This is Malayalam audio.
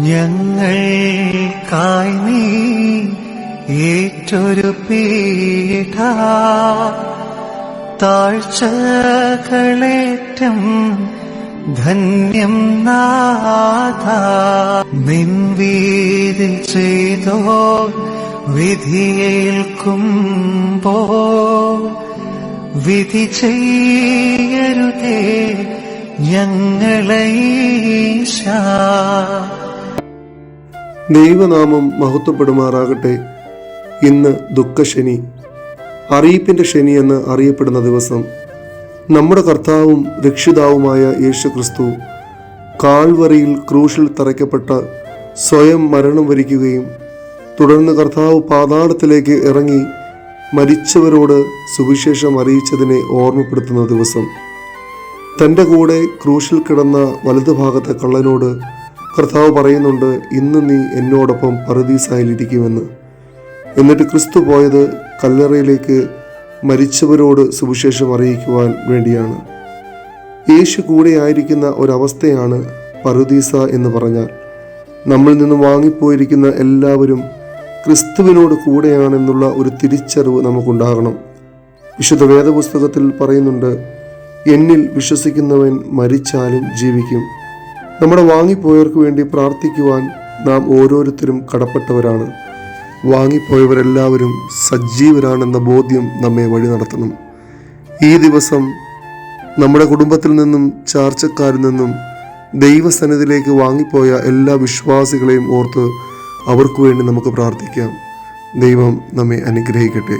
ഞങ്ങൾക്കായി നീ ഏറ്റൊരു പീഠ, താഴ്ചകളേറ്റം ധന്യം നാഥ. നിൻവീതിൽ ചെയ്തോ വിധിയേൽക്കുമ്പോൾ വിധി ചെയ്യരുതേ ഞങ്ങളെ ഈശാ. ദൈവനാമം മഹത്വപ്പെടുമാറാകട്ടെ. ഇന്ന് ദുഃഖശനി, അറിയിപ്പിന്റെ ശനി എന്ന് അറിയപ്പെടുന്ന ദിവസം. നമ്മുടെ കർത്താവും രക്ഷിതാവുമായ യേശു ക്രിസ്തു കാൽവറിയിൽ ക്രൂശിൽ തറയ്ക്കപ്പെട്ട സ്വയം മരണം വരിക്കുകയും തുടർന്ന് കർത്താവ് പാതാളത്തിലേക്ക് ഇറങ്ങി മരിച്ചവരോട് സുവിശേഷം അറിയിച്ചതിനെ ഓർമ്മപ്പെടുത്തുന്ന ദിവസം. തൻ്റെ കൂടെ ക്രൂശിൽ കിടന്ന വലതുഭാഗത്തെ കള്ളനോട് കർത്താവ് പറയുന്നുണ്ട്, ഇന്ന് നീ എന്നോടൊപ്പം പറുദീസായിലിരിക്കുമെന്ന്. എന്നിട്ട് ക്രിസ്തു പോയത് കല്ലറയിലേക്ക് മരിച്ചവരോട് സുവിശേഷം അറിയിക്കുവാൻ വേണ്ടിയാണ്. യേശു കൂടെ ആയിരിക്കുന്ന ഒരവസ്ഥയാണ് പറുദീസ എന്ന് പറഞ്ഞാൽ. നമ്മിൽ നിന്ന് വാങ്ങിപ്പോയിരിക്കുന്ന എല്ലാവരും ക്രിസ്തുവിനോട് കൂടെയാണെന്നുള്ള ഒരു തിരിച്ചറിവ് നമുക്കുണ്ടാകണം. വിശുദ്ധ വേദപുസ്തകത്തിൽ പറയുന്നുണ്ട്, എന്നിൽ വിശ്വസിക്കുന്നവൻ മരിച്ചാലും ജീവിക്കും. നമ്മുടെ വാങ്ങിപ്പോയവർക്ക് വേണ്ടി പ്രാർത്ഥിക്കുവാൻ നാം ഓരോരുത്തരും കടപ്പെട്ടവരാണ്. വാങ്ങിപ്പോയവരെല്ലാവരും സജീവരാണെന്ന ബോധ്യം നമ്മെ വഴി നടത്തണം. ഈ ദിവസം നമ്മുടെ കുടുംബത്തിൽ നിന്നും ചാർച്ചക്കാരിൽ നിന്നും ദൈവസന്നിധിയിലേക്ക് വാങ്ങിപ്പോയ എല്ലാ വിശ്വാസികളെയും ഓർത്ത് അവർക്ക് വേണ്ടി നമുക്ക് പ്രാർത്ഥിക്കാം. ദൈവം നമ്മെ അനുഗ്രഹിക്കട്ടെ.